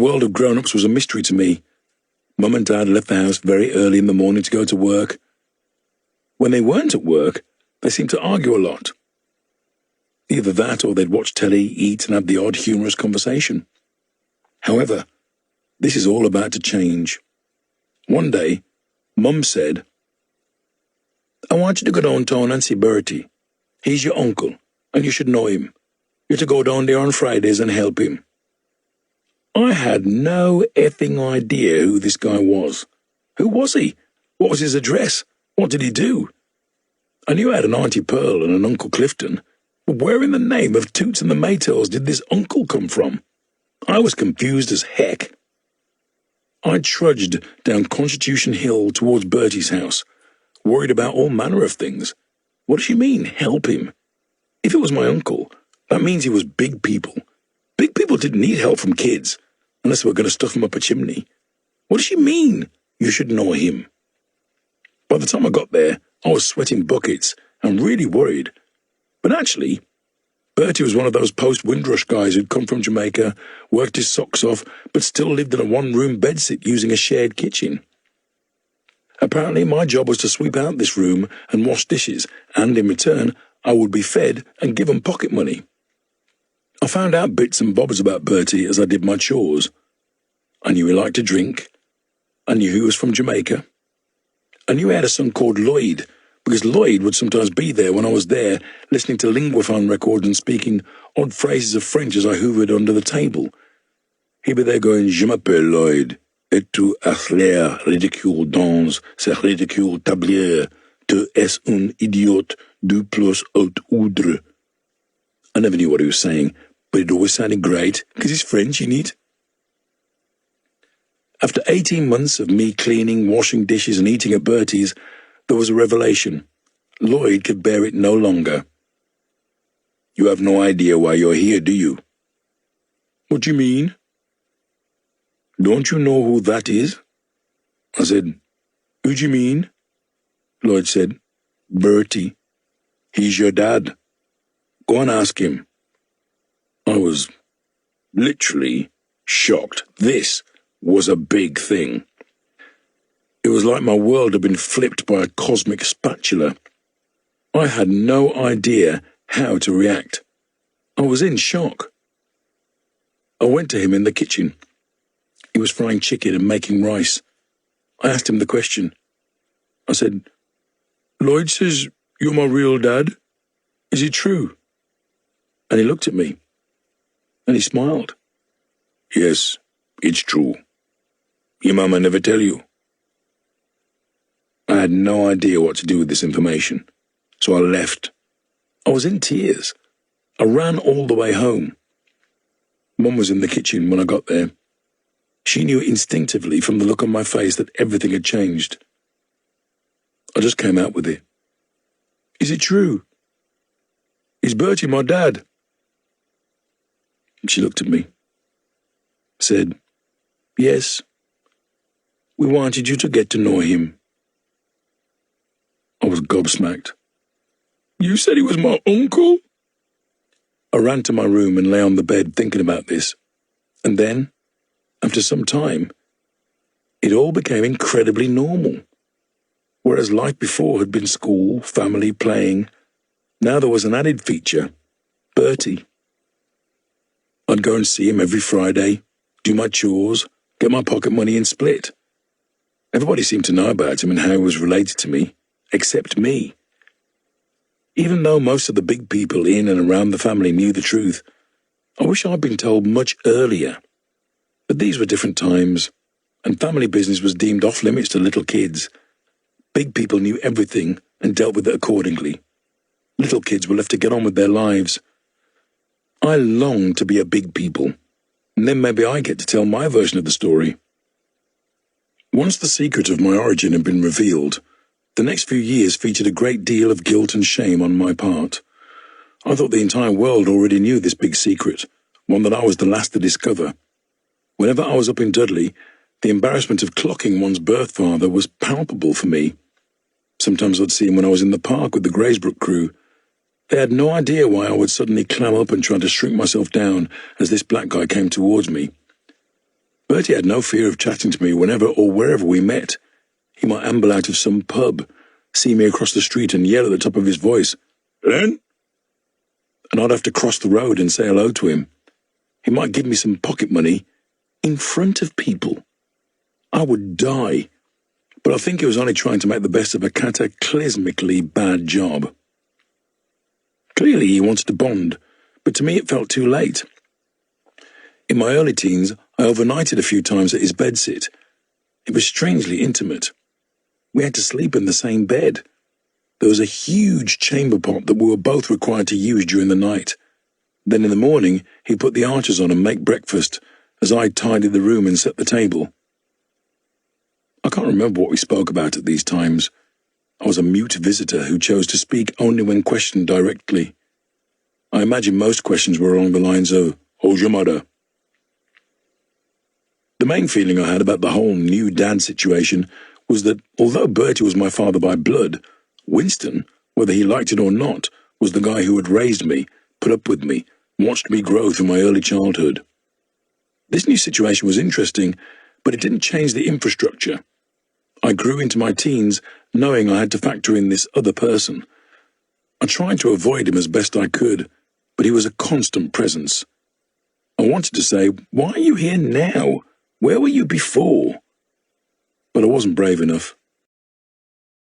world of grown-ups was a mystery to me. Mum and Dad left the house very early in the morning to go to work. When they weren't at work, they seemed to argue a lot. Either that or they'd watch telly, eat, and have the odd humorous conversation. However, this is all about to change. One day, Mum said, "I want you to go downtown and see Bertie. He's your uncle, and you should know him. You're to go down there on Fridays and help him." I had no effing idea who this guy was. Who was he? What was his address? What did he do? I knew I had an Auntie Pearl and an Uncle Clifton, but where in the name of Toots and the Maytals did this uncle come from? I was confused as heck. I trudged down Constitution Hill towards Bertie's house, worried about all manner of things. What does she mean, help him? If it was my uncle, that means he was big people. Big people didn't need help from kids, unless they were going to stuff him up a chimney. What does she mean, you should know him? By the time I got there, I was sweating buckets and really worried. But actually, Bertie was one of those post-Windrush guys who'd come from Jamaica, worked his socks off, but still lived in a one-room bedsit using a shared kitchen. Apparently, my job was to sweep out this room and wash dishes, and in return, I would be fed and given pocket money. I found out bits and bobs about Bertie as I did my chores. I knew he liked to drink. I knew he was from Jamaica. I knew he had a son called Lloyd, because Lloyd would sometimes be there when I was there, listening to linguaphone records and speaking odd phrases of French as I hoovered under the table. He'd be there going, "Je m'appelle Lloyd, et tu as l'air ridicule dans ce ridicule tablier, tu es un idiot du plus haute ordre." I never knew what he was saying, but it always sounded great, because he's French, you need. After 18 months of me cleaning, washing dishes and eating at Bertie's, there was a revelation. Lloyd could bear it no longer. "You have no idea why you're here, do you?" "What do you mean?" "Don't you know who that is?" I said, "Who do you mean?" Lloyd said, "Bertie. He's your dad. Go and ask him." I was literally shocked. This was a big thing. It was like my world had been flipped by a cosmic spatula. I had no idea how to react. I was in shock. I went to him in the kitchen. He was frying chicken and making rice. I asked him the question. I said, "Lloyd says you're my real dad. Is it true?" And he looked at me. And he smiled. "Yes, it's true. Your mama never tell you." I had no idea what to do with this information, so I left. I was in tears. I ran all the way home. Mum was in the kitchen when I got there. She knew instinctively from the look on my face that everything had changed. I just came out with it. "Is it true? Is Bertie my dad?" And she looked at me, said, "Yes. We wanted you to get to know him." I was gobsmacked. "You said he was my uncle?" I ran to my room and lay on the bed thinking about this. And then, after some time, it all became incredibly normal. Whereas life before had been school, family, playing, now there was an added feature, Bertie. I'd go and see him every Friday, do my chores, get my pocket money and split. Everybody seemed to know about him and how he was related to me, except me. Even though most of the big people in and around the family knew the truth, I wish I'd been told much earlier. But these were different times, and family business was deemed off-limits to little kids. Big people knew everything and dealt with it accordingly. Little kids were left to get on with their lives. I longed to be a big people, and then maybe I get to tell my version of the story. Once the secret of my origin had been revealed, the next few years featured a great deal of guilt and shame on my part. I thought the entire world already knew this big secret, one that I was the last to discover. Whenever I was up in Dudley, the embarrassment of clocking one's birth father was palpable for me. Sometimes I'd see him when I was in the park with the Graysbrook crew. They had no idea why I would suddenly clam up and try to shrink myself down as this black guy came towards me. Bertie had no fear of chatting to me whenever or wherever we met. He might amble out of some pub, see me across the street and yell at the top of his voice, "Len?" And I'd have to cross the road and say hello to him. He might give me some pocket money in front of people. I would die, but I think he was only trying to make the best of a cataclysmically bad job. Clearly he wanted to bond, but to me it felt too late. In my early teens, I overnighted a few times at his bedsit. It was strangely intimate. We had to sleep in the same bed. There was a huge chamber pot that we were both required to use during the night. Then in the morning, he'd put the archers on and make breakfast, as I tidied the room and set the table. I can't remember what we spoke about at these times. I was a mute visitor who chose to speak only when questioned directly. I imagine most questions were along the lines of, "How's your mother?" The main feeling I had about the whole new dad situation was that although Bertie was my father by blood, Winston, whether he liked it or not, was the guy who had raised me, put up with me, watched me grow through my early childhood. This new situation was interesting, but it didn't change the infrastructure. I grew into my teens knowing I had to factor in this other person. I tried to avoid him as best I could, but he was a constant presence. I wanted to say, "Why are you here now? Where were you before?" But I wasn't brave enough.